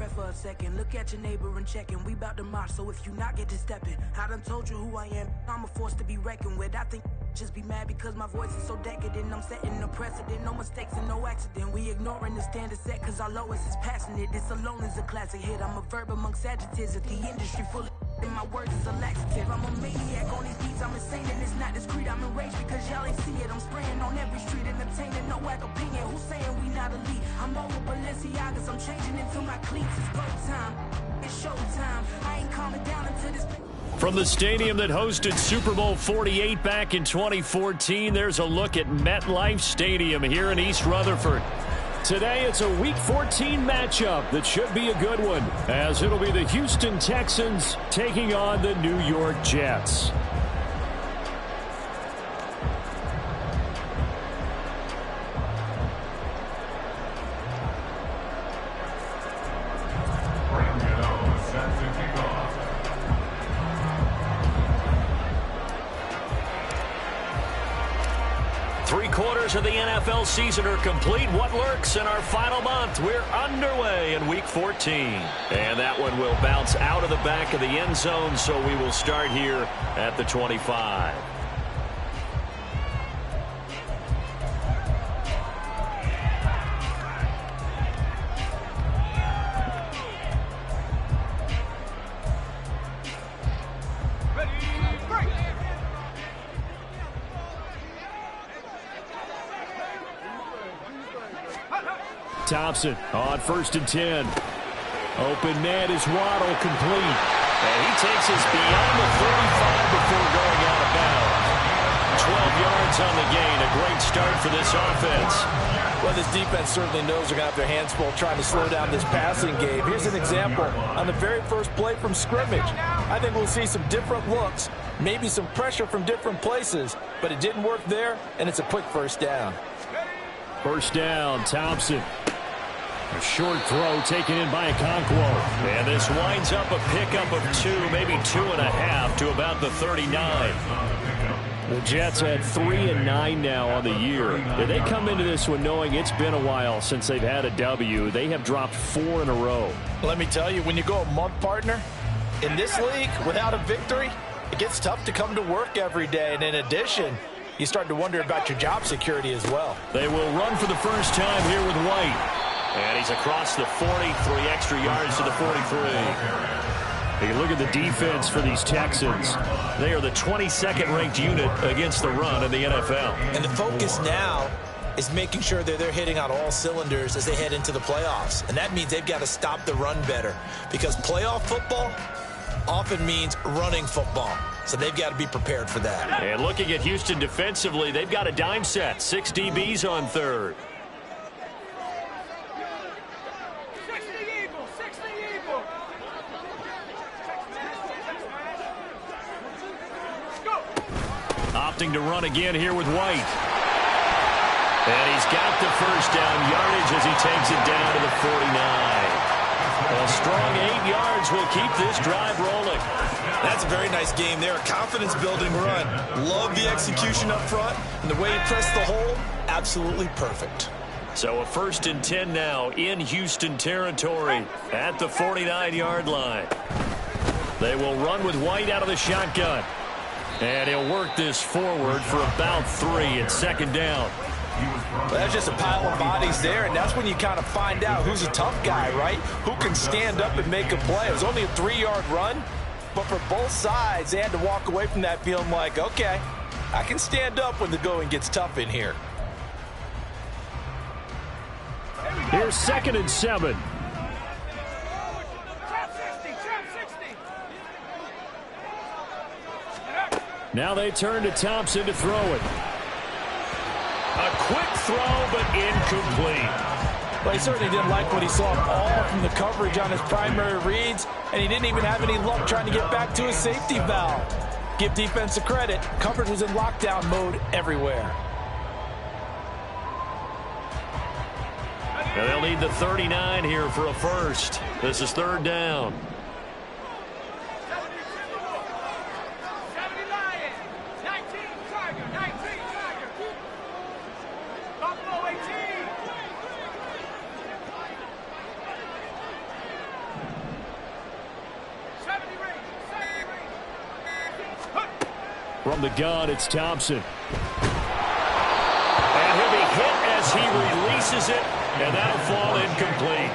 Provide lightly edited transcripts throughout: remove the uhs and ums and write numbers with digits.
breath for a second. Look at your neighbor and check in. We bout to march, so if you not get to stepping. I done told you who I am. I'm a force to be reckoned with. I think just be mad because my voice is so decadent. I'm setting a precedent. No mistakes and no accident. We ignoring the standard set cause our lowest is passionate. This alone is a classic hit. I'm a verb amongst adjectives. If the industry full of and my words is a laxative. I'm a maniac on these beats. I'm insane and it's not discreet. I'm enraged because y'all ain't see it. I'm spraying on every street, entertaining no whack opinion. Who's saying we not elite? I'm over Balenciagas. I'm changing into my cleats. It's go time. It's showtime. I ain't calming down until this. From the stadium that hosted Super Bowl 48 back in 2014, there's a look at MetLife Stadium here in East Rutherford. Today, it's a Week 14 matchup that should be a good one, as it'll be the Houston Texans taking on the New York Jets. Of the NFL season are complete. What lurks in our final month? We're underway in Week 14. And that one will bounce out of the back of the end zone, so we will start here at the 25. Thompson on 1st and 10. Open man is Waddle, complete. And he takes us beyond the 35 before going out of bounds. 12 yards on the gain. A great start for this offense. Well, this defense certainly knows they're going to have their hands full trying to slow down this passing game. Here's an example on the very first play from scrimmage. I think we'll see some different looks, maybe some pressure from different places, but it didn't work there, and it's a quick first down. First down, Thompson. A short throw taken in by Okonkwo. And this winds up a pickup of 2, maybe 2.5 to about the 39. The Jets at 3-9 now on the year. They come into this one knowing it's been a while since they've had a W. They have dropped 4 in a row. Let me tell you, when you go a month, partner, in this league without a victory, it gets tough to come to work every day. And in addition, you start to wonder about your job security as well. They will run for the first time here with White. And he's across the 40, 3 extra yards to the 43. You look at the defense for these Texans. They are the 22nd ranked unit against the run in the NFL. And the focus now is making sure that they're hitting on all cylinders as they head into the playoffs. And that means they've got to stop the run better, because playoff football often means running football. So they've got to be prepared for that. And looking at Houston defensively, they've got a dime set. 6 DBs on third. Opting to run again here with White. And he's got the first down yardage as he takes it down to the 49. A strong 8 yards will keep this drive rolling. That's a very nice game there. A confidence-building run. Love the execution up front. And the way he pressed the hole, absolutely perfect. So a 1st and 10 now in Houston territory at the 49-yard line. They will run with White out of the shotgun. And he'll work this forward for about 3 at 2nd down. Well, that's just a pile of bodies there, and that's when you kind of find out who's a tough guy, right? Who can stand up and make a play. It was only a 3-yard run, but for both sides, they had to walk away from that feeling like, okay, I can stand up when the going gets tough in here. Here's 2nd and 7. Now they turn to Thompson to throw it. A quick throw, but incomplete. Well, he certainly didn't like what he saw all from the coverage on his primary reads, and he didn't even have any luck trying to get back to his safety valve. Give defense a credit. Coverage was in lockdown mode everywhere. And they'll need the 39 here for a first. This is 3rd down. From the gun, it's Thompson. And he'll be hit as he releases it, and that'll fall incomplete.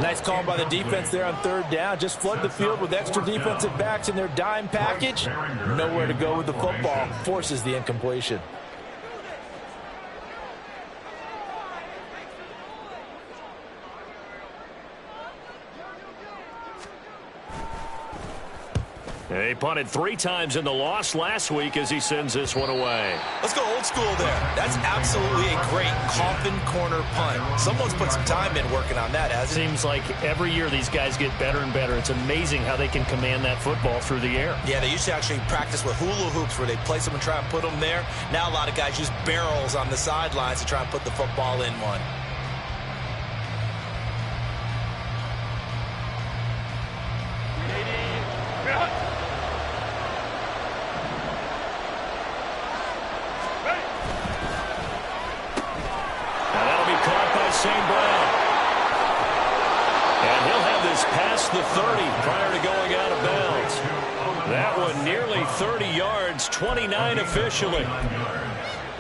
Nice call by the defense there on third down. Just flood the field with extra defensive backs in their dime package. Nowhere to go with the football. Forces the incompletion. He punted 3 times in the loss last week as he sends this one away. Let's go old school there. That's absolutely a great coffin corner punt. Someone's put some time in working on that, hasn't it? Seems like every year these guys get better and better. It's amazing how they can command that football through the air. Yeah, they used to actually practice with hula hoops where they place them and try and put them there. Now a lot of guys use barrels on the sidelines to try and put the football in one. St. Brown. And he'll have this past the 30 prior to going out of bounds. That one nearly 30 yards, 29 officially.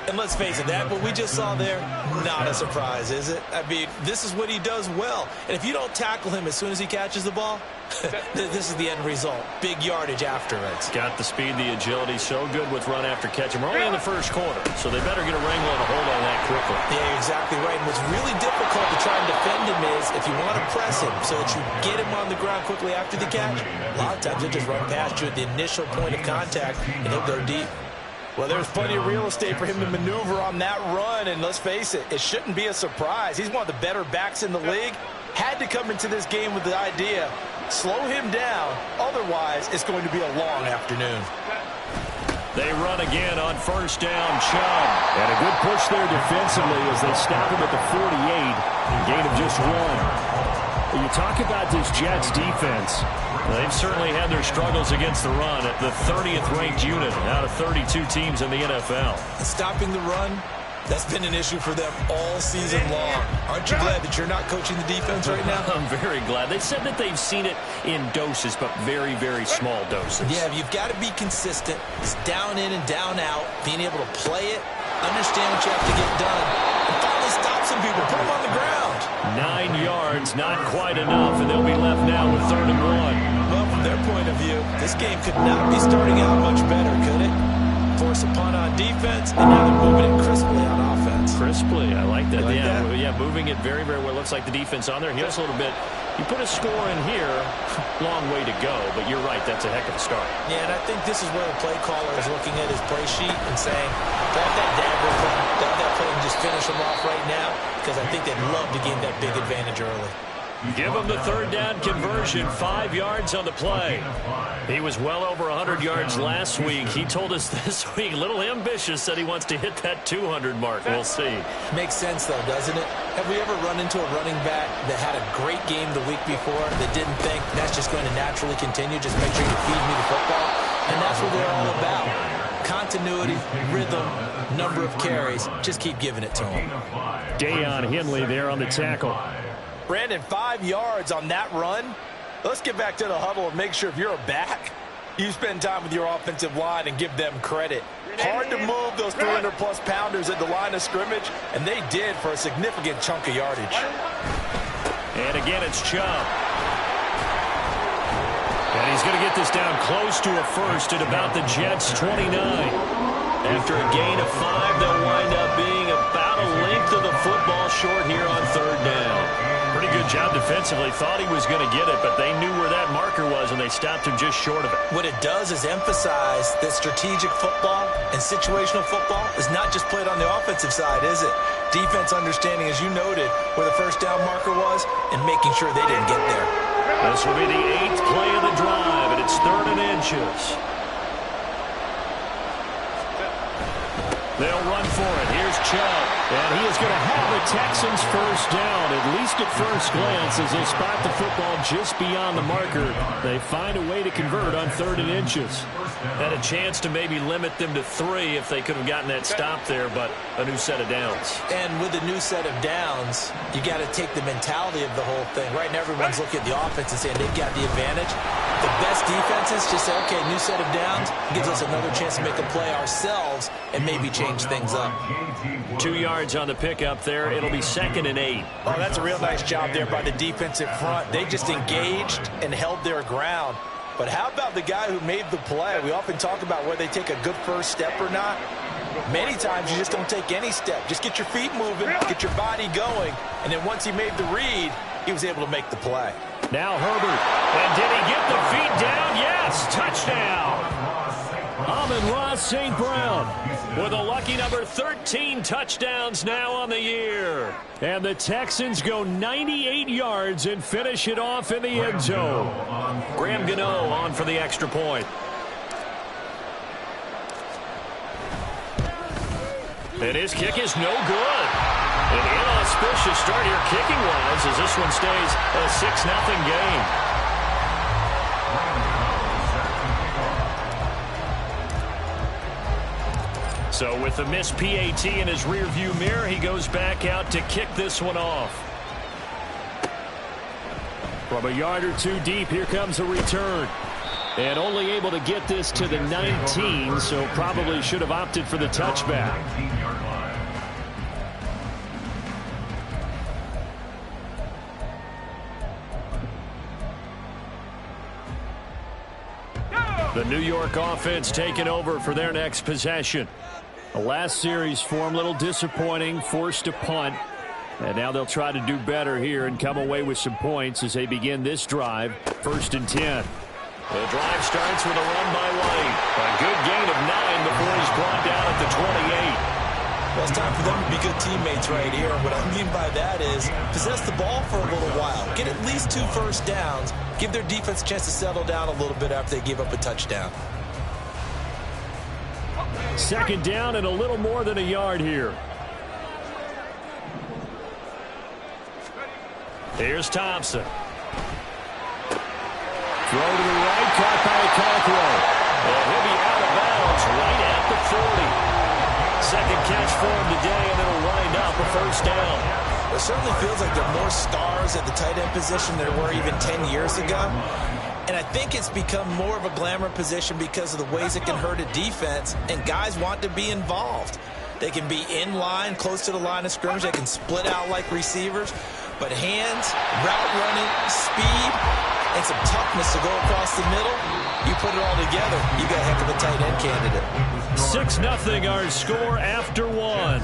And let's face it, that what we just saw there, not a surprise, is it? I mean, this is what he does well. And if you don't tackle him as soon as he catches the ball, this is the end result. Big yardage after it. Got the speed, the agility, so good with run after catch. And we're only in the first quarter, so they better get a wrangle and a hold on that quickly. Yeah, you're exactly right. And what's really difficult to try and defend him is if you want to press him so that you get him on the ground quickly after the catch, a lot of times he'll just run past you at the initial point of contact, and he'll go deep. Well, there's plenty of real estate for him to maneuver on that run, and let's face it, it shouldn't be a surprise. He's one of the better backs in the league. Had to come into this game with the idea, slow him down, otherwise it's going to be a long afternoon. They run again on first down, Chubb. And a good push there defensively as they stop him at the 48, gain of just 1. You talk about this Jets defense. They've certainly had their struggles against the run at the 30th ranked unit out of 32 teams in the NFL. Stopping the run, that's been an issue for them all season long. Aren't you glad that you're not coaching the defense right now? I'm very glad. They said that they've seen it in doses, but very, very small doses. Yeah, you've got to be consistent. It's down in and down out, being able to play it, understand what you have to get done, and finally stop some people, put them on the ground. 9 yards, not quite enough, and they'll be left now with 3rd and 1. Well, from their point of view, this game could not be starting out much better, could it? Force a punt on defense, and now they're moving it crisply on offense. Crisply, I like that. Like yeah, that? Yeah, moving it very, very well. Looks like the defense on there. Heals a little bit. You put a score in here, long way to go, but you're right, that's a heck of a start. Yeah, and I think this is where the play caller is looking at his play sheet and saying, grab that dagger play, grab that play and just finish them off right now, because I think they'd love to gain that big advantage early. Give him the 3rd down conversion, 5 yards on the play. He was well over 100 yards last week. He told us this week, a little ambitious, said he wants to hit that 200 mark. We'll see. Makes sense, though, doesn't it? Have we ever run into a running back that had a great game the week before that didn't think that's just going to naturally continue, just make sure you feed me the football? And that's what they're all about. Continuity, rhythm, number of carries. Just keep giving it to him. Deion Henley there on the tackle. Brandon, 5 yards on that run. Let's get back to the huddle and make sure if you're a back, you spend time with your offensive line and give them credit. Hard to move those 300-plus pounders at the line of scrimmage, and they did for a significant chunk of yardage. And again, it's Chubb. And he's going to get this down close to a first at about the Jets' 29. After a gain of 5, they'll wind up being about a length of the football short here on 3rd down. Pretty good job defensively. Thought he was going to get it, but they knew where that marker was, and they stopped him just short of it. What it does is emphasize that strategic football and situational football is not just played on the offensive side, is it? Defense understanding, as you noted, where the 1st down marker was and making sure they didn't get there. This will be the 8th play of the drive, and it's 3rd and inches. They'll run for it. Here's Chubb. And he is going to have the Texans first down, at least at first glance, as they spot the football just beyond the marker. They find a way to convert on 3rd and inches. Had a chance to maybe limit them to 3 if they could have gotten that stop there, but a new set of downs. And with a new set of downs, you got to take the mentality of the whole thing. Right now, everyone's looking at the offense and saying they've got the advantage. The best defenses just say, okay, new set of downs gives us another chance to make a play ourselves and maybe change things up. 2 yards on the pickup there. It'll be 2nd and 8. Oh, that's a real nice job there by the defensive front. They just engaged and held their ground. But how about the guy who made the play? We often talk about whether they take a good first step or not. Many times you just don't take any step. Just get your feet moving, get your body going, and then once he made the read, he was able to make the play. Now Herbert. And did he get the feet down? Yes, touchdown. Amon-Ra St. Brown with a lucky number 13 touchdowns now on the year. And the Texans go 98 yards and finish it off in the end zone. Graham Gano on for the extra point. And his kick is no good. An inauspicious start here kicking-wise as this one stays a 6-0 game. So with the missed PAT in his rearview mirror, he goes back out to kick this one off. From a yard or 2 deep, here comes a return. And only able to get this to the 19, so probably should have opted for the touchback. The New York offense taking over for their next possession. The last series for them, a little disappointing, forced a punt. And now they'll try to do better here and come away with some points as they begin this drive, 1st and 10. The drive starts with a run by White. A good gain of 9 before he's brought down at the 28. Well, it's time for them to be good teammates right here. What I mean by that is possess the ball for a little while. Get at least 2 first downs. Give their defense a chance to settle down a little bit after they give up a touchdown. 2nd down and a little more than a yard here. Here's Thompson. Throw to the right, caught by Conqueror. And he'll be out of bounds right at the 40. 2nd catch for him today, and it'll wind up a 1st down. It certainly feels like there are more stars at the tight end position than there were even 10 years ago. And I think it's become more of a glamour position because of the ways it can hurt a defense, and guys want to be involved. They can be in line, close to the line of scrimmage. They can split out like receivers. But hands, route running, speed, and some toughness to go across the middle, you put it all together, you got a heck of a tight end candidate. 6-0 our score after 1.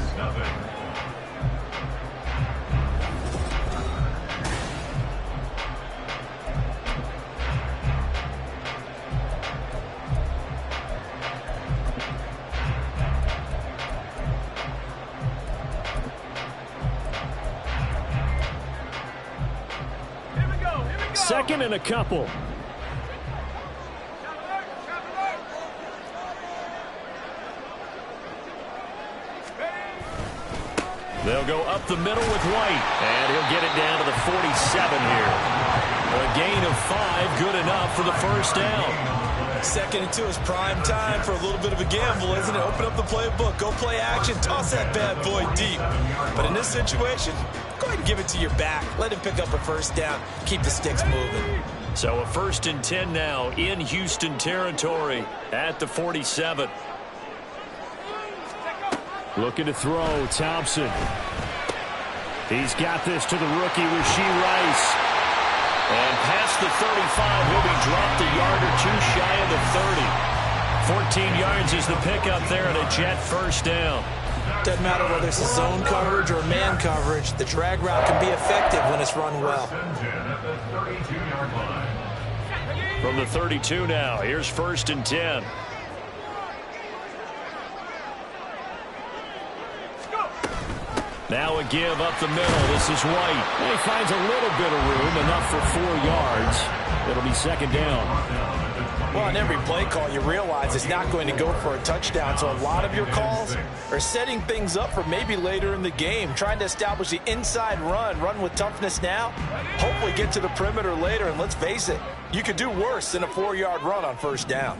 Second and a couple. They'll go up the middle with White, and he'll get it down to the 47 here. A gain of 5, good enough for the 1st down. 2nd and 2 is prime time for a little bit of a gamble, isn't it? Open up the playbook, go play action, toss that bad boy deep. But in this situation, go ahead and give it to your back. Let him pick up a 1st down. Keep the sticks moving. So a 1st and 10 now in Houston territory at the 47. Looking to throw, Thompson. He's got this to the rookie, Rashee Rice. And past the 35, he'll be dropped a yard or 2 shy of the 30. 14 yards is the pickup there and a Jet 1st down. Doesn't matter whether it's a zone coverage or man coverage. The drag route can be effective when it's run well. From the 32 now, here's 1st and 10. Now a give up the middle. This is White. And he finds a little bit of room, enough for 4 yards. It'll be 2nd down. Well, on every play call, you realize it's not going to go for a touchdown, so a lot of your calls are setting things up for maybe later in the game, trying to establish the inside run with toughness now, hopefully get to the perimeter later, and let's face it, you could do worse than a 4-yard run on first down.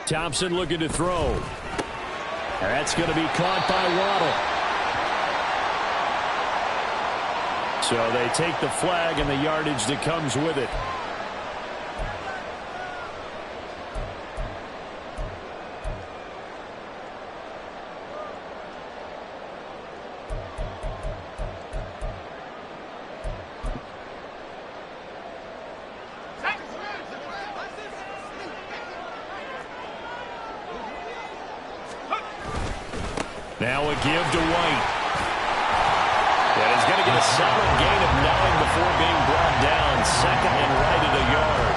Thompson looking to throw. That's going to be caught by Waddle. So they take the flag and the yardage that comes with it. Now a give to White. And he's going to get a solid gain of 9 before being brought down. Second and right at a yard.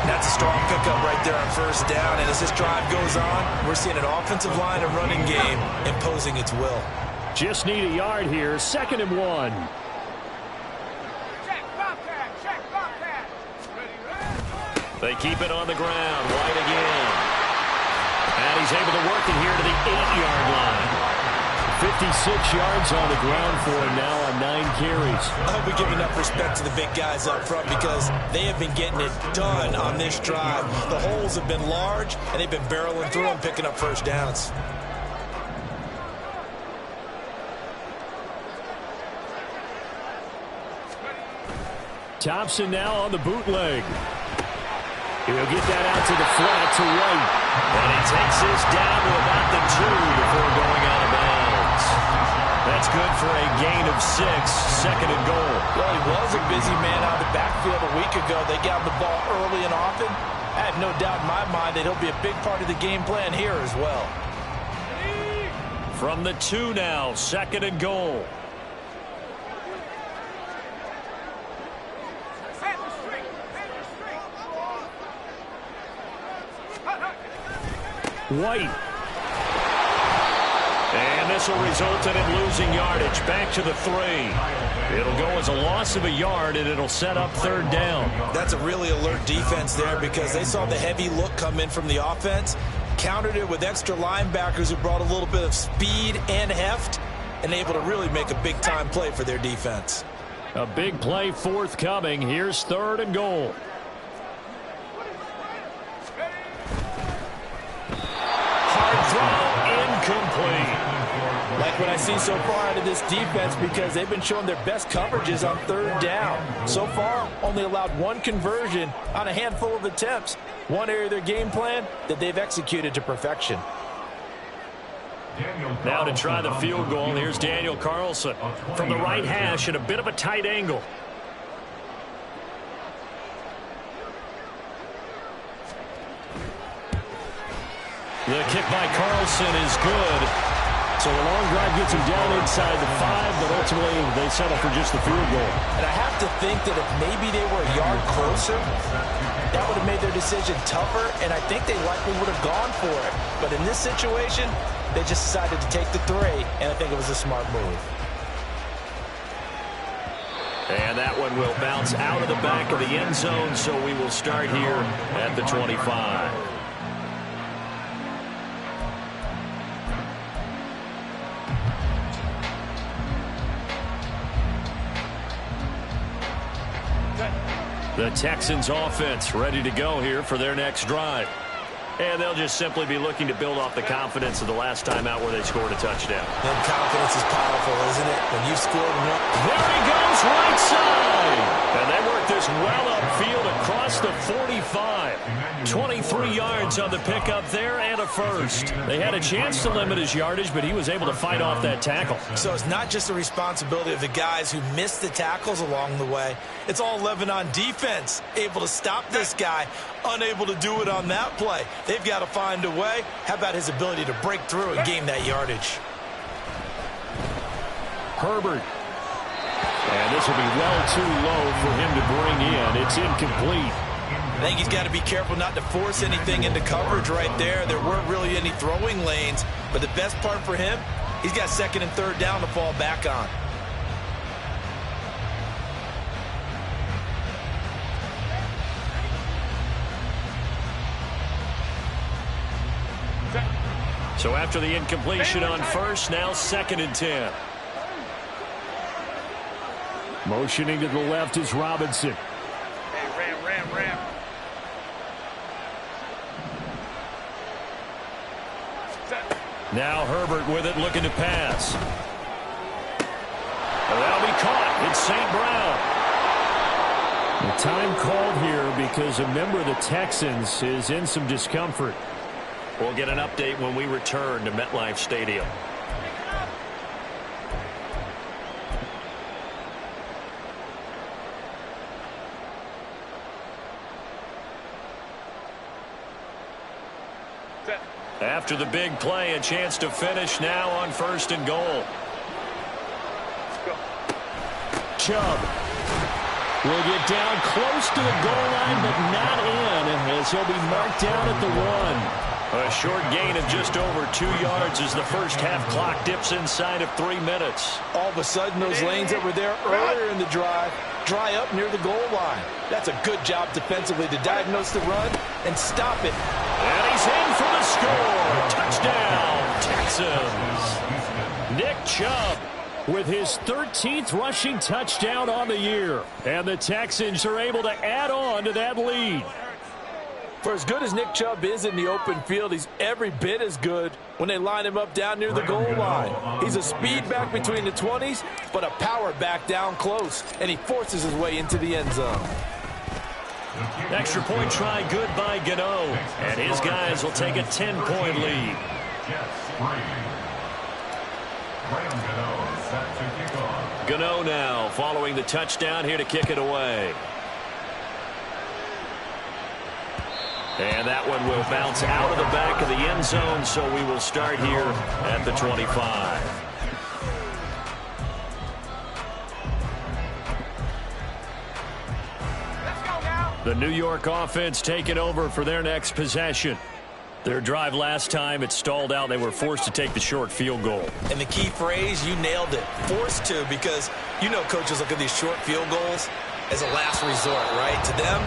That's a strong pickup right there on first down. And as this drive goes on, we're seeing an offensive line and running game imposing its will. Just need a yard here. Second and 1. They keep it on the ground. White again. And he's able to work it here to the 8-yard line. 56 yards on the ground for him now on 9 carries. I hope we give enough respect to the big guys up front because they have been getting it done on this drive. The holes have been large, and they've been barreling through them, picking up first downs. Thompson now on the bootleg. He'll get that out to the flat to White. And he takes this down to about the 2 before going out of bounds. That's good for a gain of 6, second and goal. Well, he was a busy man out of the backfield a week ago. They got the ball early and often. I have no doubt in my mind that he'll be a big part of the game plan here as well. From the 2 now, second and goal. White. And this will result in him losing yardage. Back to the 3. It'll go as a loss of a yard, and it'll set up third down. That's a really alert defense there because they saw the heavy look come in from the offense, countered it with extra linebackers who brought a little bit of speed and heft, and able to really make a big-time play for their defense. A big play forthcoming. Here's third and goal. Incomplete. Like what I see so far out of this defense because they've been showing their best coverages on third down. So far, only allowed 1 conversion on a handful of attempts. One area of their game plan that they've executed to perfection. Now to try the field goal, here's Daniel Carlson from the right hash at a bit of a tight angle. The kick by Carlson is good. So the long drive gets him down inside the 5, but ultimately they settle for just the field goal. And I have to think that if maybe they were a yard closer, that would have made their decision tougher, and I think they likely would have gone for it. But in this situation, they just decided to take the 3, and I think it was a smart move. And that one will bounce out of the back of the end zone, so we will start here at the 25. The Texans offense ready to go here for their next drive. And they'll just simply be looking to build off the confidence of the last time out where they scored a touchdown. That confidence is powerful, isn't it? When you scored one. There he goes, right side. And they work this well upfield across the 45. 23 yards on the pickup there and a first. They had a chance to limit his yardage, but he was able to fight off that tackle. So it's not just the responsibility of the guys who missed the tackles along the way. It's all 11 on defense, able to stop this guy, unable to do it on that play. They've got to find a way. How about his ability to break through and gain that yardage? Herbert. And this will be well too low for him to bring in. It's incomplete. I think he's got to be careful not to force anything into coverage right there. There weren't really any throwing lanes, but the best part for him, He's got second and third down to fall back on. So after the incompletion on first, now second and 10. Motioning to the left is Robinson. Hey, ram. Now Herbert with it, looking to pass. That'll be caught. It's St. Brown. The time called here because a member of the Texans is in some discomfort. We'll get an update when we return to MetLife Stadium. After the big play, a chance to finish now on first and goal. Chubb will get down close to the goal line, but not in, as he'll be marked down at the 1. A short gain of just over 2 yards as the first half clock dips inside of 3 minutes. All of a sudden, those lanes that were there earlier in the drive dry up near the goal line. That's a good job defensively to diagnose the run and stop it. And he's in for the score. Touchdown, Texans. Nick Chubb with his 13th rushing touchdown on the year. And the Texans are able to add on to that lead. For as good as Nick Chubb is in the open field, he's every bit as good when they line him up down near the goal line. He's a speed back between the 20s, but a power back down close, and he forces his way into the end zone. Extra point try good by Gano, and his guys will take a 10-point lead. Gano now following the touchdown here to kick it away. And that one will bounce out of the back of the end zone, so we will start here at the 25. The New York offense taking over for their next possession. Their drive last time, it stalled out. They were forced to take the short field goal. And the key phrase, you nailed it, forced to, because you know coaches look at these short field goals as a last resort, right? To them,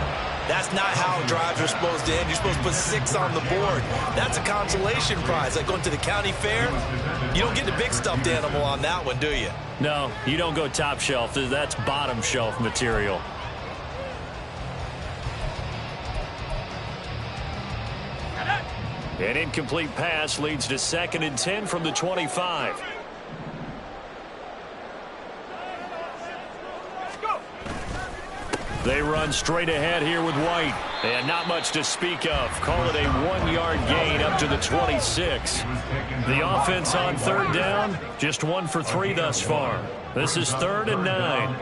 that's not how drives are supposed to end. You're supposed to put 6 on the board. That's a consolation prize. Like going to the county fair, you don't get the big stuffed animal on that one, do you? No, you don't go top shelf. That's bottom shelf material. An incomplete pass leads to 2nd and 10 from the 25. They run straight ahead here with White. And not much to speak of. Call it a 1-yard gain up to the 26. The offense on 3rd down, just 1 for 3 thus far. This is 3rd and 9.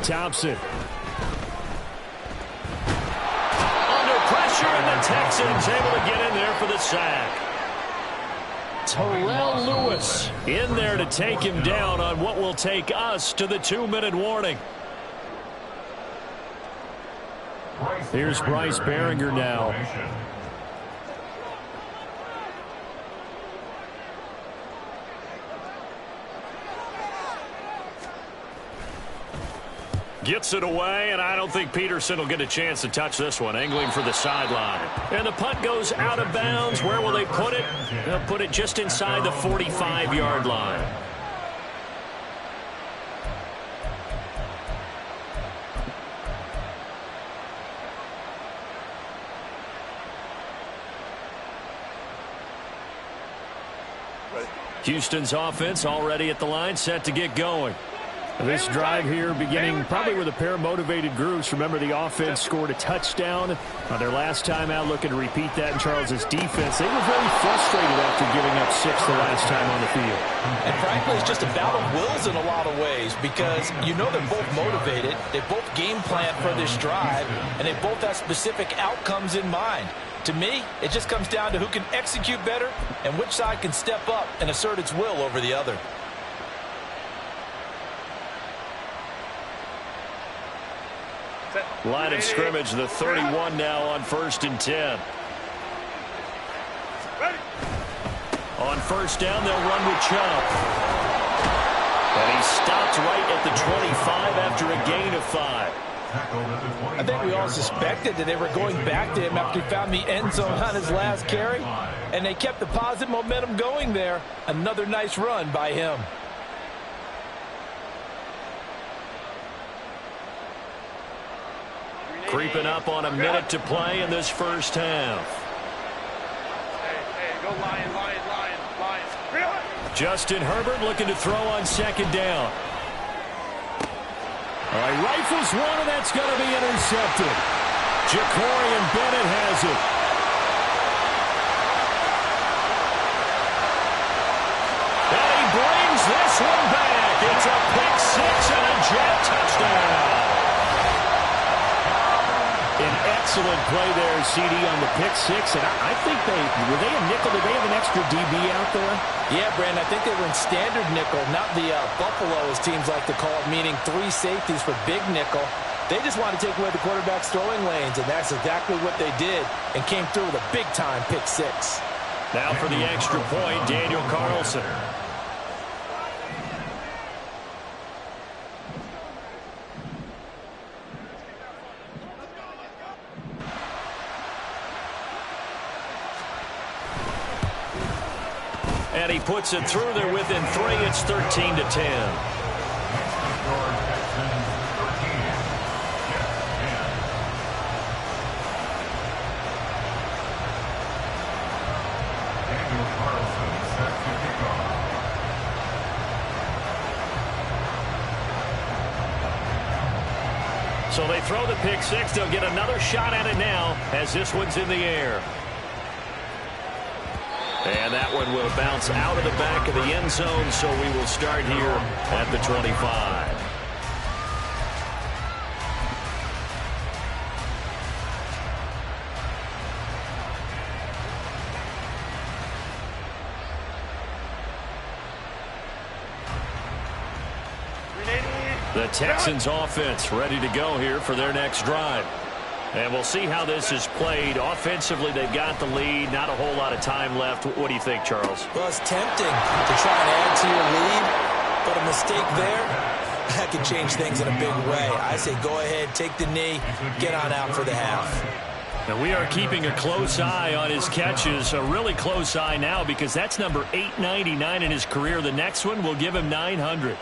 Thompson. Under pressure, and the Texans able to get in there for the sack. Terrell Lewis in there to take him down on what will take us to the 2-minute warning. Here's Bryce Behringer now. Gets it away, and I don't think Peterson will get a chance to touch this one. Angling for the sideline. And the punt goes out of bounds. Where will they put it? They'll put it just inside the 45-yard line. Houston's offense already at the line, set to get going. This drive here beginning probably with a pair of motivated groups. Remember, the offense scored a touchdown on their last time out, looking to repeat that in Charles's defense. They were very frustrated after giving up 6 the last time on the field. And frankly, it's just a battle of wills in a lot of ways, because you know they're both motivated. They both game plan for this drive, and they both have specific outcomes in mind. To me, it just comes down to who can execute better and which side can step up and assert its will over the other. Line of scrimmage, the 31 now on 1st and 10. On first down, they'll run with Chubb. And he stopped right at the 25 after a gain of 5. I think we all suspected that they were going back to him after he found the end zone on his last carry, and they kept the positive momentum going there. Another nice run by him. Creeping up on a minute to play in this first half. Hey, go Lion, Lion, Lion, Lion. Justin Herbert looking to throw on second down. All right, rifles one, and that's going to be intercepted. Ja'Cory Bennett has it. And he brings this one back. It's a pick six and a jet touchdown. An excellent play there, CD, on the pick six. And I think were they a nickel? Did they have an extra DB out there? Yeah, Brandon, I think they were in standard nickel, not the Buffalo, as teams like to call it, meaning 3 safeties for big nickel. They just want to take away the quarterback's throwing lanes, and that's exactly what they did, and came through with a big-time pick six. Now for the extra point, Daniel Carlson. And he puts it through there within 3. It's 13-10. So they throw the pick six. They'll get another shot at it now as this one's in the air. And that one will bounce out of the back of the end zone, so we will start here at the 25. The Texans offense ready to go here for their next drive. And we'll see how this is played. Offensively, they've got the lead. Not a whole lot of time left. What do you think, Charles? Well, it's tempting to try and add to your lead, but a mistake there, that could change things in a big way. I say go ahead, take the knee, get on out for the half. And we are keeping a close eye on his catches, a really close eye now, because that's number 899 in his career. The next one will give him 900.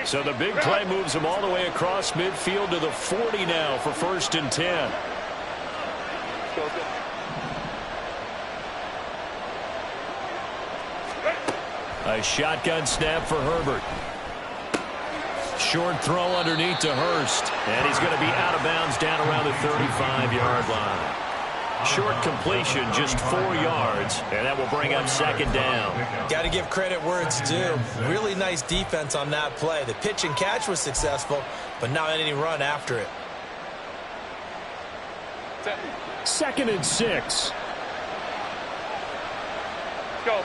So the big play moves him all the way across midfield to the 40 now for 1st and 10. A shotgun snap for Herbert. Short throw underneath to Hurst. And he's going to be out of bounds down around the 35-yard line. Short completion, just 4 yards, and that will bring up 2nd down. Got to give credit where it's due. Really nice defense on that play. The pitch and catch was successful, but not any run after it. 2nd and 6. Go.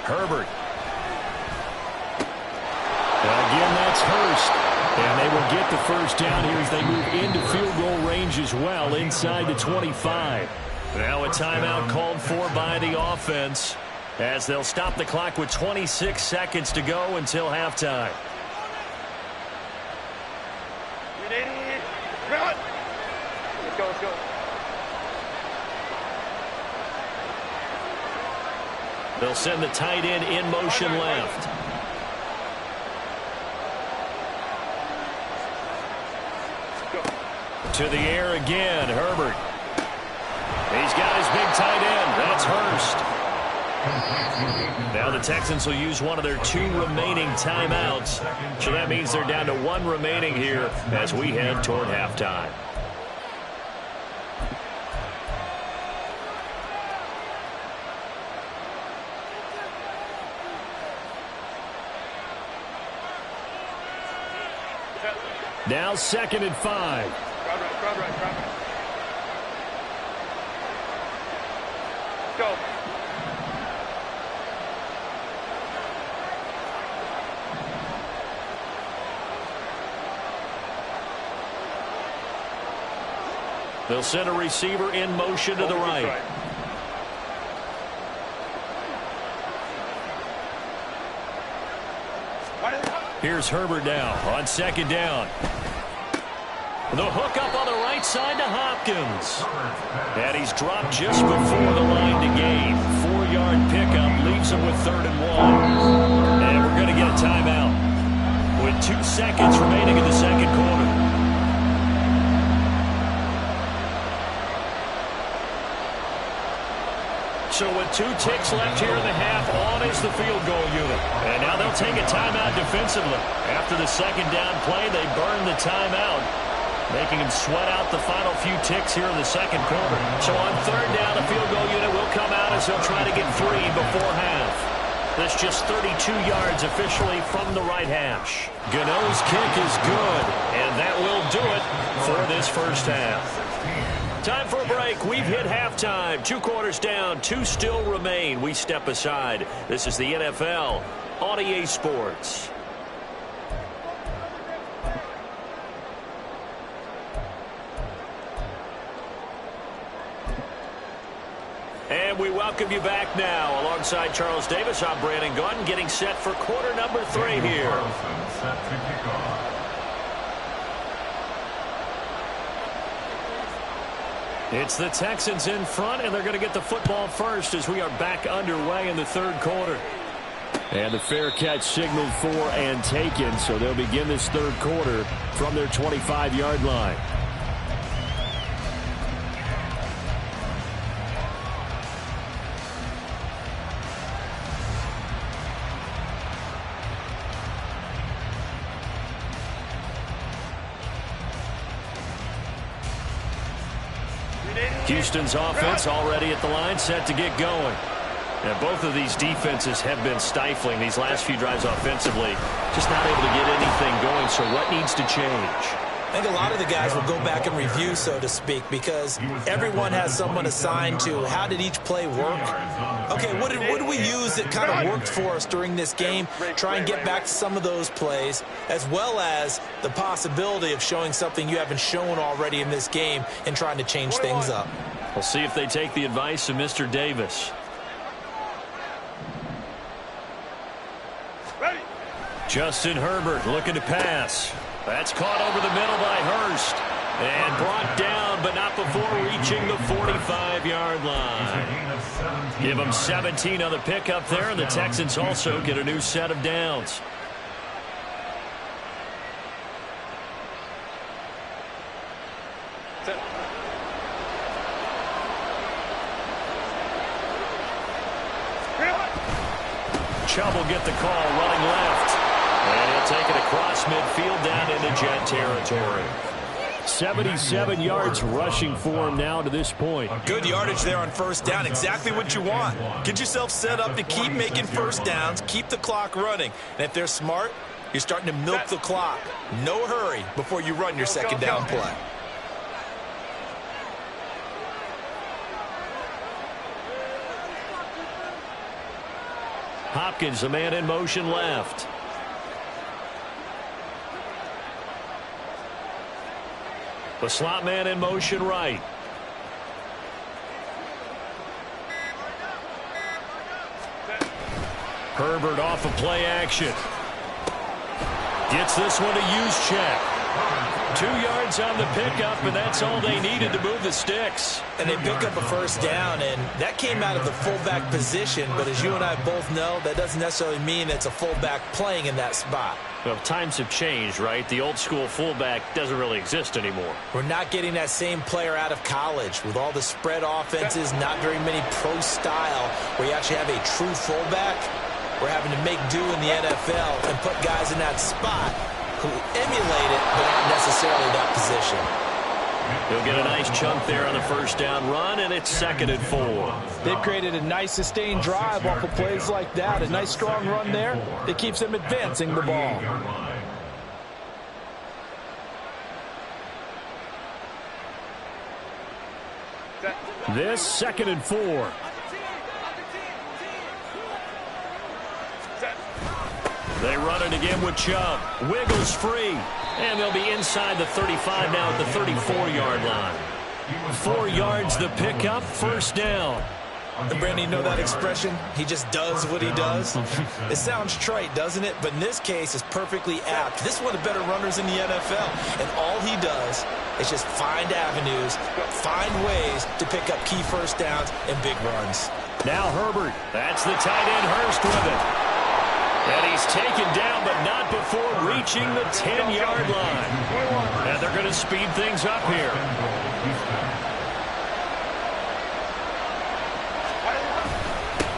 Herbert. And again, that's Hurst. And they will get the first down here as they move into field goal range as well, inside the 25. Now a timeout called for by the offense as they'll stop the clock with 26 seconds to go until halftime. Let's go, let's go. They'll send the tight end in motion left. To the air again, Herbert. He's got his big tight end. That's Hurst. Now the Texans will use one of their 2 remaining timeouts. So that means they're down to 1 remaining here as we head toward halftime. Now 2nd and 5. Crowd right. Go. They'll send a receiver in motion to the right. Here's Herbert now on second down. The hook up on the right side to Hopkins. And he's dropped just before the line to gain. 4-yard pickup leaves him with 3rd and 1. And we're going to get a timeout with 2 seconds remaining in the second quarter. So with 2 ticks left here in the half, on is the field goal unit. And now they'll take a timeout defensively. After the second down play, they burn the timeout, making them sweat out the final few ticks here in the second quarter. So on 3rd down, the field goal unit will come out as they'll try to get 3 before half. That's just 32 yards officially from the right hash. Gano's kick is good, and that will do it for this first half. Time for a break. We've hit halftime. 2 quarters down. 2 still remain. We step aside. This is the NFL on EA Sports. And we welcome you back now. Alongside Charles Davis, I'm Brandon Gaudin, getting set for quarter number 3 here. It's the Texans in front, and they're going to get the football first as we are back underway in the 3rd quarter. And the fair catch signaled for and taken, so they'll begin this 3rd quarter from their 25-yard line. Houston's offense already at the line, set to get going. And both of these defenses have been stifling these last few drives offensively. Just not able to get anything going, so what needs to change? I think a lot of the guys will go back and review, so to speak, because everyone has someone assigned to how did each play work. Okay, what did we use that kind of worked for us during this game? Try and get back to some of those plays, as well as the possibility of showing something you haven't shown already in this game and trying to change things up. We'll see if they take the advice of Mr. Davis. Justin Herbert looking to pass. That's caught over the middle by Hurst. And brought down, but not before reaching the 45-yard line. Give them 17 on the pickup there, and the Texans also get a new set of downs. Chubb will get the call running left. And he'll take it across midfield down into Jet territory. 77 yards rushing for him now to this point. Good yardage there on 1st down. Exactly what you want. Get yourself set up to keep making 1st downs, keep the clock running. And if they're smart, you're starting to milk the clock. No hurry before you run your 2nd down play. Hopkins, a man in motion left. The slot man in motion right. Herbert off of play action. Gets this one to use check. 2 yards on the pickup, and that's all they needed to move the sticks. And they pick up a 1st down, and that came out of the fullback position. But as you and I both know, that doesn't necessarily mean it's a fullback playing in that spot. Well, times have changed, right? The old school fullback doesn't really exist anymore. We're not getting that same player out of college with all the spread offenses, not very many pro style where you actually have a true fullback. We're having to make do in the NFL and put guys in that spot who emulate it but aren't necessarily that position. He'll get a nice chunk there on the 1st down run, and it's 2nd and 4. They've created a nice sustained drive off of plays like that. A nice strong run there that keeps them advancing the ball. This 2nd and 4. They run it again with Chubb. Wiggles free. And they'll be inside the 35 now at the 34-yard line. 4 yards the pickup, first down. And Brandon, you know that expression? He just does what he does. It sounds trite, doesn't it? But in this case, it's perfectly apt. This is one of the better runners in the NFL. And all he does is just find avenues, find ways to pick up key first downs and big runs. Now Herbert. That's the tight end Hurst with it. And he's taken down, but not before reaching the 10-yard line. And they're going to speed things up here.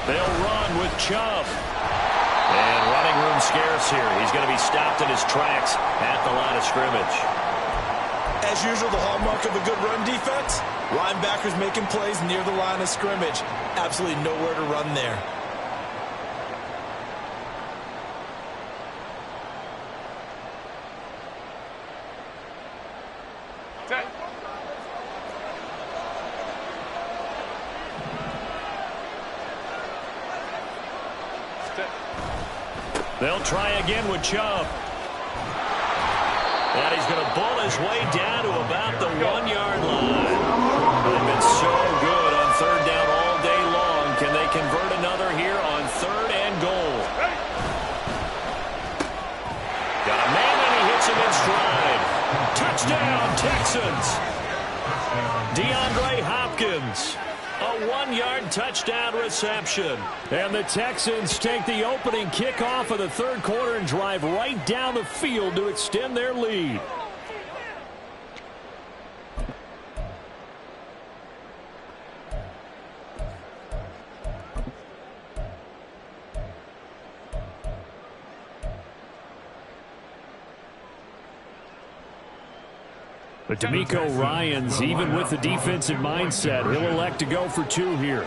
They'll run with Chubb. And running room scarce here. He's going to be stopped in his tracks at the line of scrimmage. As usual, the hallmark of a good run defense, linebackers making plays near the line of scrimmage. Absolutely nowhere to run there. They'll try again with Chubb. And he's going to bull his way down to about the 1-yard line. They've been so good on third down all day long. Can they convert another here on third and goal? Got a man and he hits him in stride. Touchdown, Texans. DeAndre Hopkins. A 1-yard touchdown reception. And the Texans take the opening kickoff of the third quarter and drive right down the field to extend their lead. But D'Amico Ryans, even with the defensive mindset, he'll elect to go for 2 here.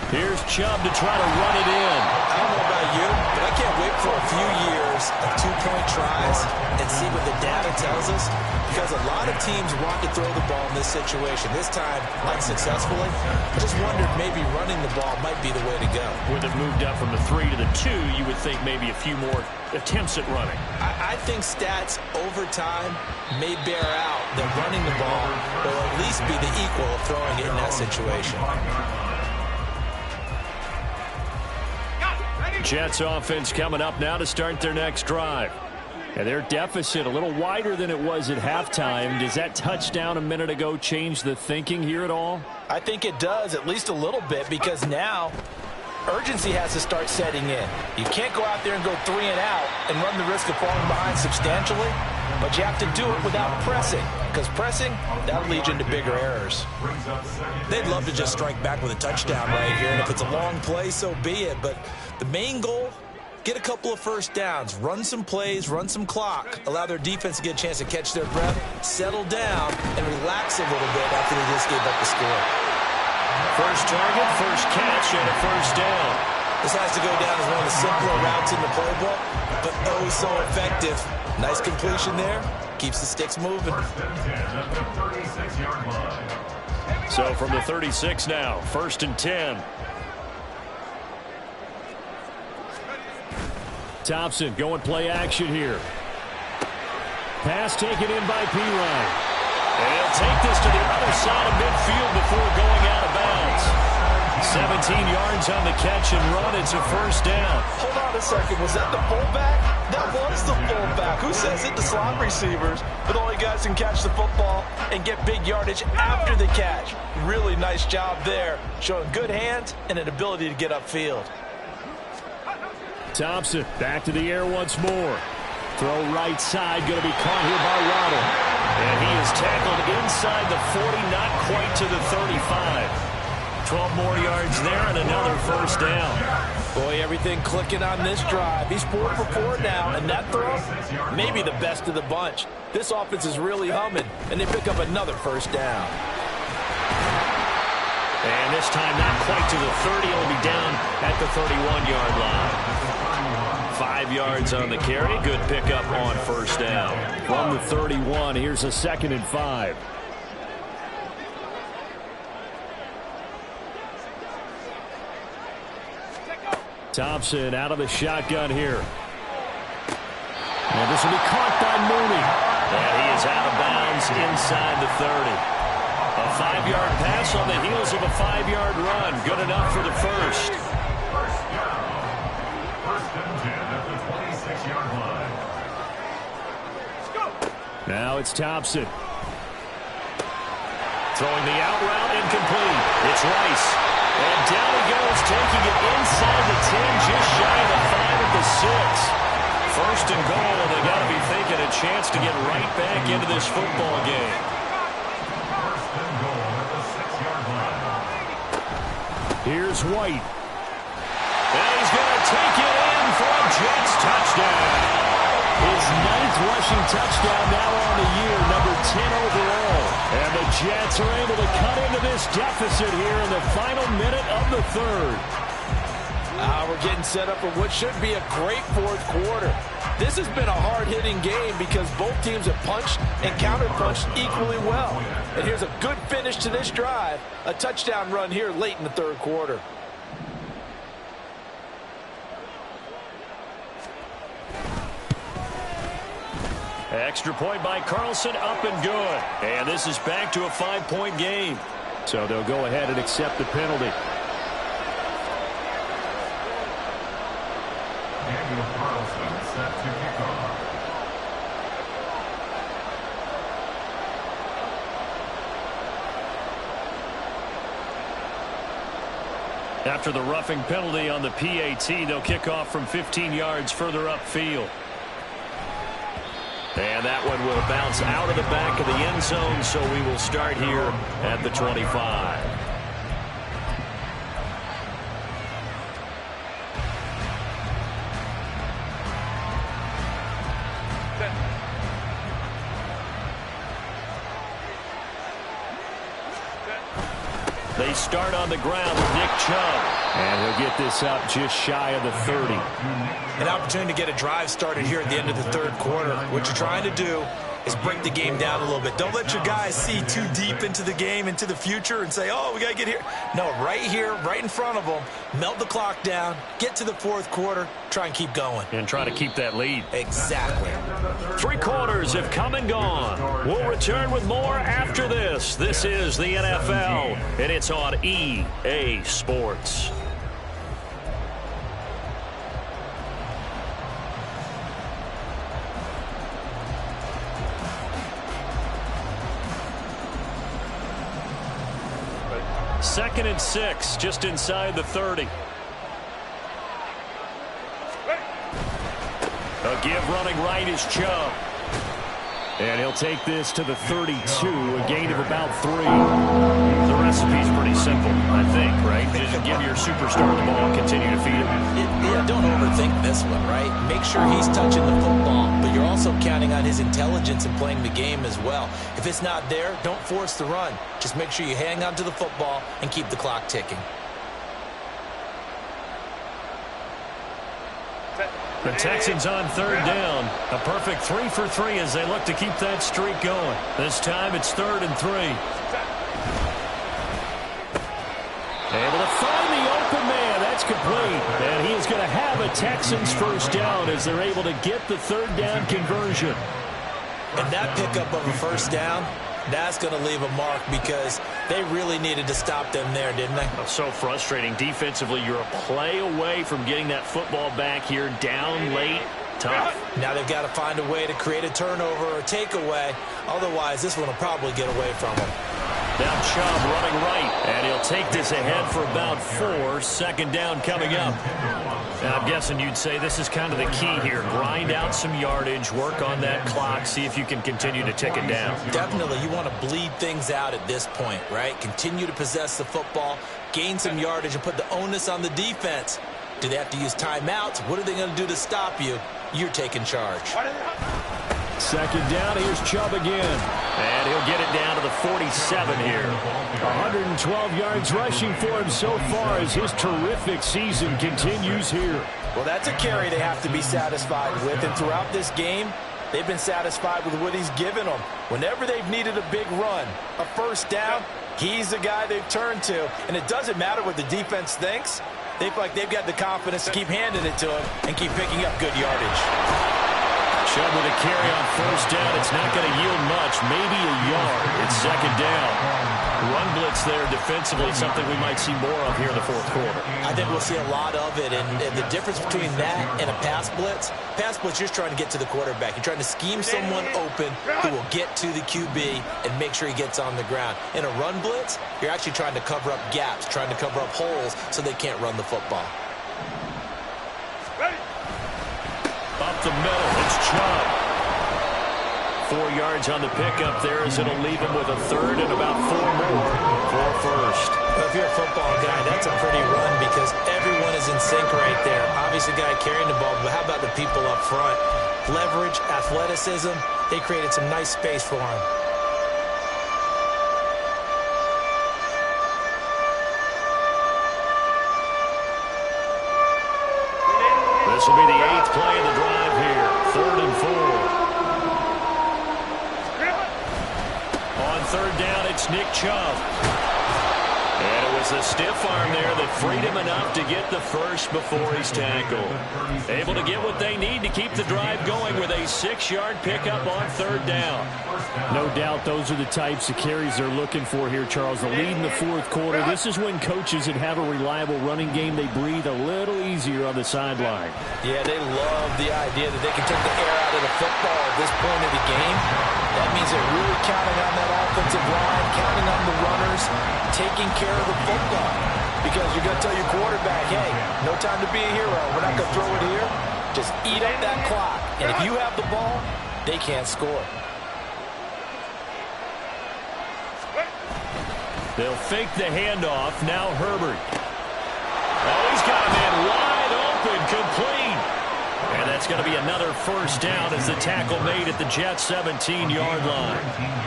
Here's Chubb to try to run it in. I don't know about you, but I can't wait for a few years of 2-point tries and see what the data tells us, because a lot of teams want to throw the ball in this situation. This time, unsuccessfully. I just wondered maybe running the ball might be the way to go. With it moved up from the 3 to the 2, you would think maybe a few more attempts at running. I think stats over time may bear out that running the ball will at least be the equal of throwing it in that situation. Jets offense coming up now to start their next drive. And their deficit a little wider than it was at halftime. Does that touchdown a minute ago change the thinking here at all? I think it does, at least a little bit, because now urgency has to start setting in. You can't go out there and go 3 and out and run the risk of falling behind substantially, but you have to do it without pressing, because pressing, that'll lead you into bigger errors. They'd love to just strike back with a touchdown right here, and if it's a long play, so be it. But the main goal, get a couple of first downs, run some plays, run some clock, allow their defense to get a chance to catch their breath, settle down, and relax a little bit after they just gave up the score. First target, first catch, and a first down. This has to go down as one of the simpler routes in the playbook, but oh so effective. Nice completion there. Keeps the sticks moving. So from the 36 now, 1st and 10. Thompson going play action here. Pass taken in by Pirine. And he'll take this to the other side of midfield before going out of bounds. 17 yards on the catch and run. It's a first down. Hold on a second. Was that the fullback? That was the fullback. Who says it? The slot receivers. But only guys can catch the football and get big yardage after the catch. Really nice job there. Showing good hands and an ability to get upfield. Thompson back to the air once more. Throw right side, going to be caught here by Waddle. And he is tackled inside the 40, not quite to the 35. 12 more yards there and another first down. Boy, everything clicking on this drive. He's 4 for 4 now, and that throw, maybe the best of the bunch. This offense is really humming, and they pick up another first down. And this time not quite to the 30. It'll be down at the 31-yard line. 5 yards on the carry. Good pickup on first down. From the 31, here's a 2nd and 5. Thompson out of the shotgun here. And this will be caught by Mooney. And he is out of bounds goes inside the 30. A 5-yard pass on the heels of a 5-yard run. Good enough for the first. First down. First and 10 at the 26-yard line. Now it's Thompson. Throwing the out route incomplete. It's Rice. And down he goes, taking it inside the 10, just shy of the 5 at the 6. First and goal, and they got to be thinking a chance to get right back into this football game. First and goal at the 6-yard line. Here's White. And he's going to take it in for a Jets touchdown. His 9th rushing touchdown now on the year, number 10 overall. And the Jets are able to cut into this deficit here in the final minute of the third. We're getting set up for what should be a great fourth quarter. This has been a hard-hitting game because both teams have punched and counter-punched equally well. And here's a good finish to this drive. A touchdown run here late in the third quarter. Extra point by Carlson, up and good. And this is back to a 5-point game. So they'll go ahead and accept the penalty. Daniel Carlson set to kick off. After the roughing penalty on the PAT, they'll kick off from 15 yards further upfield. And that one will bounce out of the back of the end zone, so we will start here at the 25. They start on the ground with Nick Chubb. And he'll get this up just shy of the 30. An opportunity to get a drive started here at the end of the third quarter. What you're trying to do is break the game down a little bit. Don't let your guys see too deep into the game, into the future, and say, oh, we got to get here. No, right here, right in front of them, melt the clock down, get to the fourth quarter, try and keep going. And try to keep that lead. Exactly. 3 quarters have come and gone. We'll return with more after this. This is the NFL, and it's on EA Sports. Second and 6, just inside the 30. A give running right is Chubb. And he'll take this to the 32, a gain of about 3. The recipe's pretty simple, I think, right? Just give your superstar the ball and continue to feed him. Yeah, don't overthink this one, right? Make sure he's touching the football, but you're also counting on his intelligence in playing the game as well. If it's not there, don't force the run. Just make sure you hang on to the football and keep the clock ticking. The Texans on third down. A perfect 3 for 3 as they look to keep that streak going. This time it's 3rd and 3. Able to find the open man. That's complete. And he is going to have a Texans first down as they're able to get the third down conversion. And that pickup of a first down, that's going to leave a mark because they really needed to stop them there, didn't they? So frustrating. Defensively, you're a play away from getting that football back here, down late. Tough. Now they've got to find a way to create a turnover or takeaway. Otherwise, this one will probably get away from them. Now Chubb running right, and he'll take this ahead for about 4. Second down coming up. And I'm guessing you'd say this is kind of the key here. Grind out some yardage, work on that clock, see if you can continue to tick it down. Definitely. You want to bleed things out at this point, right? Continue to possess the football, gain some yardage, and put the onus on the defense. Do they have to use timeouts? What are they going to do to stop you? You're taking charge. Second down, here's Chubb again. And he'll get it down to the 47 here. 112 yards rushing for him so far as his terrific season continues here. Well, that's a carry they have to be satisfied with. And throughout this game, they've been satisfied with what he's given them. Whenever they've needed a big run, a first down, he's the guy they've turned to. And it doesn't matter what the defense thinks. They feel like they've got the confidence to keep handing it to him and keep picking up good yardage. Chubb with a carry on first down. It's not going to yield much, maybe a yard. It's second down. Run blitz there defensively, something we might see more of here in the fourth quarter. I think we'll see a lot of it, and the difference between that and a pass blitz, you're trying to get to the quarterback. You're trying to scheme someone open who will get to the QB and make sure he gets on the ground. In a run blitz, you're actually trying to cover up gaps, trying to cover up holes so they can't run the football. Up the middle, it's Chubb. 4 yards on the pickup there as it'll leave him with a third and about 4 more for first. Well, if you're a football guy, that's a pretty run because everyone is in sync right there. Obviously, the guy carrying the ball, but how about the people up front? Leverage, athleticism, they created some nice space for him. This will be the 8th play of the drive here. 3rd and 4. On 3rd down, it's Nick Chubb. And it was a stiff arm there that freed him enough to get the first before he's tackled. Able to get what they need to keep the drive going with a 6-yard pickup on 3rd down. No doubt those are the types of carries they're looking for here, Charles. The lead in the fourth quarter. This is when coaches that have a reliable running game, they breathe a little easier on the sideline. Yeah, they love the idea that they can take the air out of the football at this point of the game. That means they're really counting on that offensive line, counting on the runners, taking care of the football. Because you're going to tell your quarterback, hey, no time to be a hero. We're not going to throw it here. Just eat up that clock. And if you have the ball, they can't score. They'll fake the handoff. Now Herbert. Oh, he's got a man wide open, complete. And that's going to be another first down as the tackle made at the Jets' 17-yard line.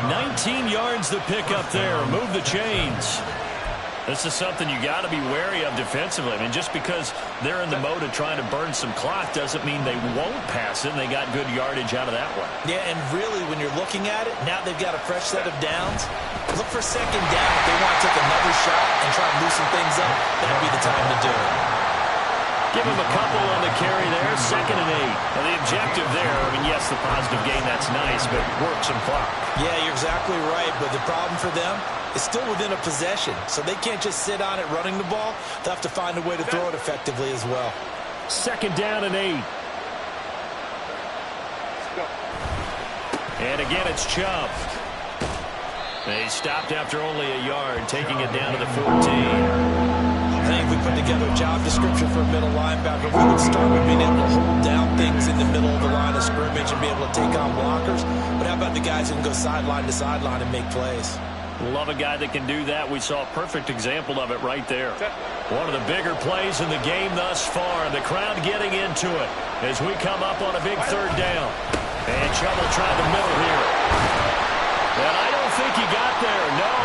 19 yards to pick up there. Move the chains. This is something you got to be wary of defensively. I mean, just because they're in the mode of trying to burn some clock doesn't mean they won't pass it, and they got good yardage out of that one. Yeah, and really, when you're looking at it, now they've got a fresh set of downs. Look for second down. If they want to take another shot and try and loosen things up, that'd be the time to do it. Give him a couple on the carry there, 2nd and 8. Now, the objective there, I mean, yes, the positive gain, that's nice, but work some clock. Yeah, you're exactly right, but the problem for them is still within a possession, so they can't just sit on it running the ball. They'll have to find a way to throw it effectively as well. 2nd down and 8. And again, it's Chubb. They stopped after only a yard, taking it down to the 14. I think if we put together a job description for a middle linebacker, we would start with being able to hold down things in the middle of the line of scrimmage and be able to take on blockers. But how about the guys who can go sideline to sideline and make plays? Love a guy that can do that. We saw a perfect example of it right there. One of the bigger plays in the game thus far. The crowd getting into it as we come up on a big 3rd down. And Chubb will try the middle here. And I don't think he got there, no.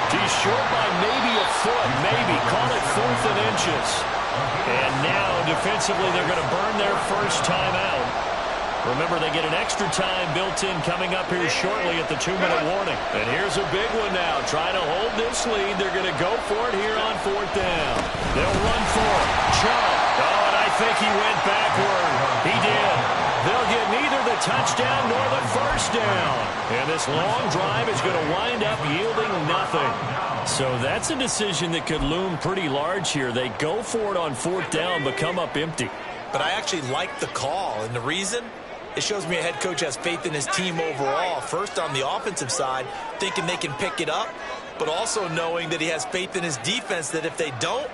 He's short by maybe a foot, maybe. Call it 4th and inches. And now, defensively, they're going to burn their first time out. Remember, they get an extra time built in coming up here shortly at the 2-minute warning. And here's a big one now. Trying to hold this lead. They're going to go for it here on 4th down. They'll run for it. Chubb. Oh, and I think he went backward. He did. They'll get neither the touchdown nor the first down. And this long drive is going to wind up yielding nothing. So that's a decision that could loom pretty large here. They go for it on 4th down, but come up empty. But I actually like the call, and the reason? It shows me a head coach has faith in his team overall. First, on the offensive side, thinking they can pick it up, but also knowing that he has faith in his defense that if they don't,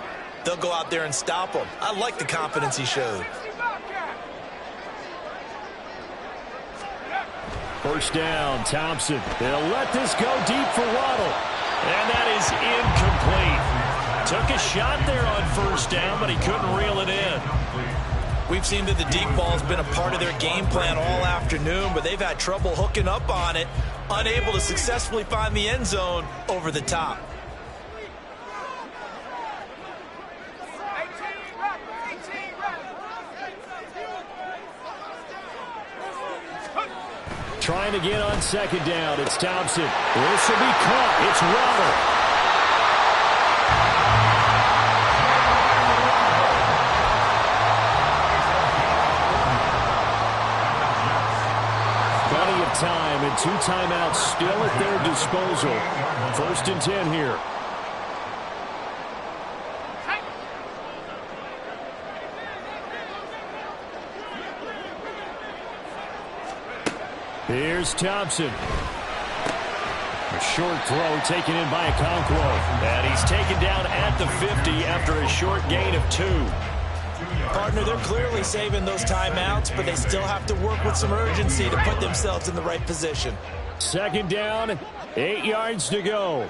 they'll go out there and stop them. I like the confidence he showed. First down, Thompson. They'll let this go deep for Waddle. And that is incomplete. Took a shot there on 1st down, but he couldn't reel it in. We've seen that the deep ball has been a part of their game plan all afternoon, but they've had trouble hooking up on it, unable to successfully find the end zone over the top. Trying to get on 2nd down. It's Thompson. This will be caught. It's Waddle. 2 timeouts still at their disposal. 1st and 10 here. Here's Thompson. A short throw taken in by Okonkwo. And he's taken down at the 50 after a short gain of 2. Partner, they're clearly saving those timeouts, but they still have to work with some urgency to put themselves in the right position. 2nd down, 8 yards to go.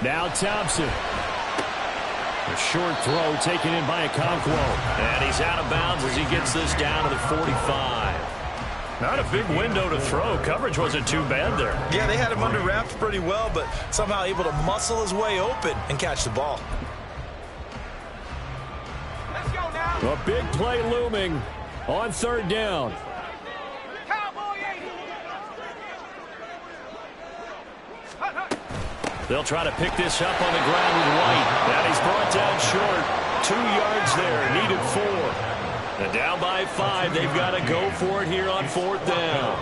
Now Thompson. A short throw taken in by Okonkwo. And he's out of bounds as he gets this down to the 45. Not a big window to throw. Coverage wasn't too bad there. Yeah, they had him under wraps pretty well, but somehow able to muscle his way open and catch the ball. Let's go now. A big play looming on 3rd down. Cowboy 80. They'll try to pick this up on the ground with White. And he's brought down short. 2 yards there, needed 4. And down by 5, they've got to go for it here on 4th down.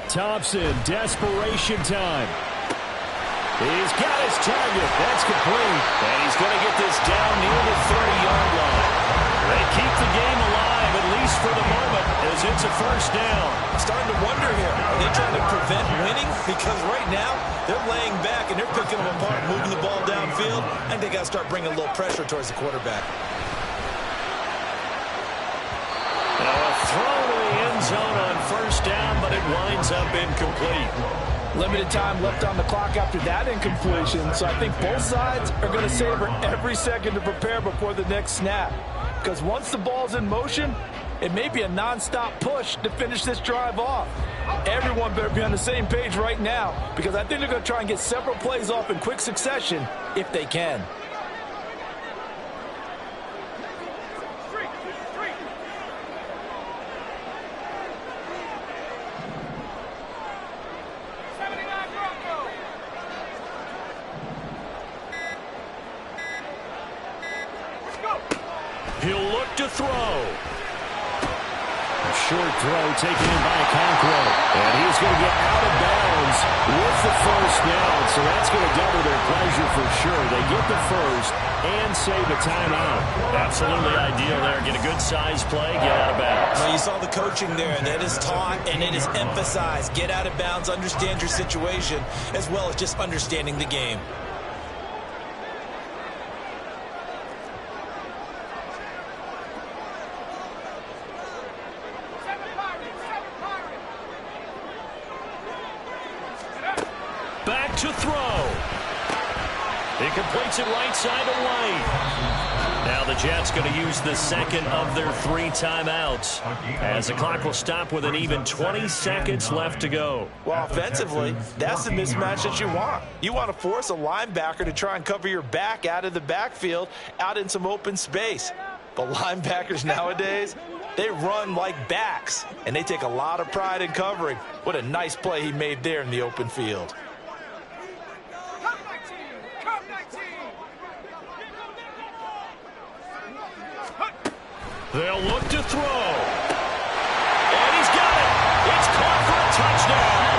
Thompson, desperation time. He's got his target. That's complete. And he's going to get this down near the 30-yard line. They keep the game alive, at least for the moment, as it's a 1st down. I'm starting to wonder here, are they trying to prevent winning? Because right now, they're laying back and they're picking them apart, moving the ball downfield, and they got to start bringing a little pressure towards the quarterback. Now a throw to the end zone on 1st down, but it winds up incomplete. Limited time left on the clock after that incompletion, so I think both sides are going to savor every second to prepare before the next snap. Because once the ball's in motion, it may be a non-stop push to finish this drive off. Everyone better be on the same page right now, because I think they're going to try and get several plays off in quick succession if they can. He'll look to throw. A short throw taken in by Okonkwo. And he's going to get out of bounds with the 1st down. So that's going to double their pleasure for sure. They get the 1st and save a timeout. Absolutely ideal there. Get a good size play, get out of bounds. Well, you saw the coaching there. That is taught and it is emphasized. Get out of bounds, understand your situation, as well as just understanding the game. Back to throw. He completes it right side to White. Now the Jets going to use the 2nd of their 3 timeouts, as the clock will stop with an even 20 seconds left to go. Well, offensively, that's the mismatch that you want. You want to force a linebacker to try and cover your back out of the backfield, out in some open space. But linebackers nowadays, they run like backs, and they take a lot of pride in covering. What a nice play he made there in the open field. They'll look to throw. And he's got it. It's caught for a touchdown.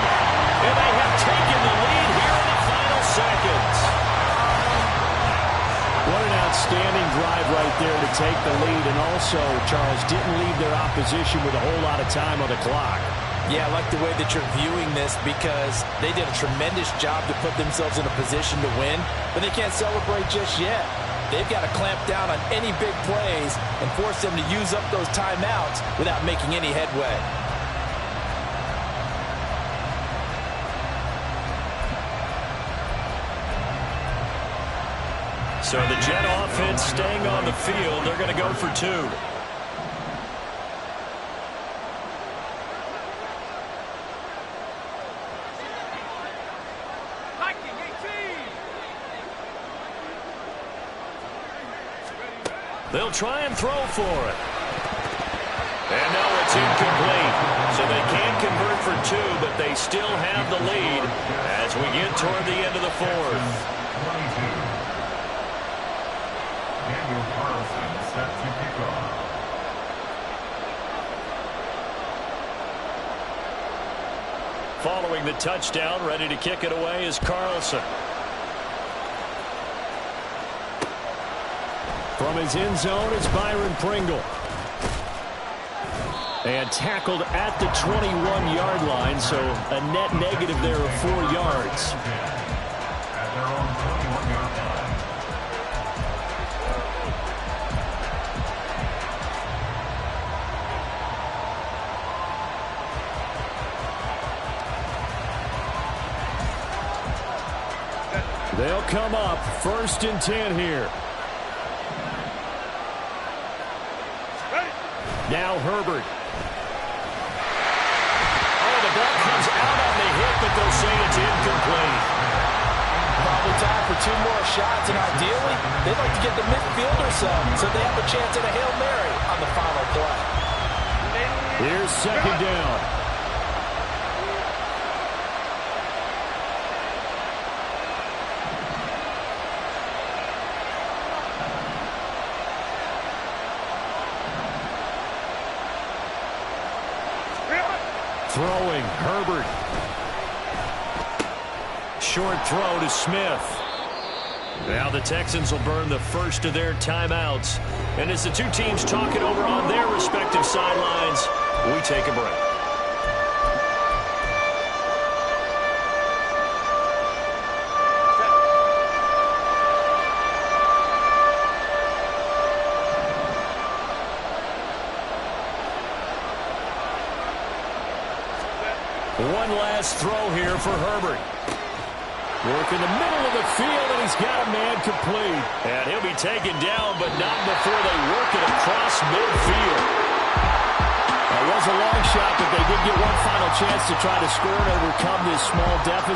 And they have taken the lead here in the final seconds. What an outstanding drive right there to take the lead. And also, Charles, didn't leave their opposition with a whole lot of time on the clock. Yeah, I like the way that you're viewing this, because they did a tremendous job to put themselves in a position to win, but they can't celebrate just yet. They've got to clamp down on any big plays and force them to use up those timeouts without making any headway. So the Jet offense staying on the field. They're going to go for 2. They'll try and throw for it. And no, it's incomplete. So they can't convert for 2, but they still have the lead as we get toward the end of the 4th. set to kick off. Following the touchdown, ready to kick it away is Carlson. From his end zone is Byron Pringle. And tackled at the 21-yard line, so a net negative there of 4 yards. At their own 21-yard line. They'll come up 1st and 10 here. Now Herbert. Oh, the ball comes out on the hit, but they'll say it's incomplete. Probably time for 2 more shots, and ideally, they'd like to get the midfielder some, so they have a chance at a Hail Mary on the final play. Here's 2nd down. Throwing, Herbert. Short throw to Smith. Now the Texans will burn the first of their timeouts. And as the two teams talk it over on their respective sidelines, we take a break. One last throw here for Herbert. Work in the middle of the field, and he's got a man complete. And he'll be taken down, but not before they work it across midfield. That was a long shot, but they did get one final chance to try to score and overcome this small deficit.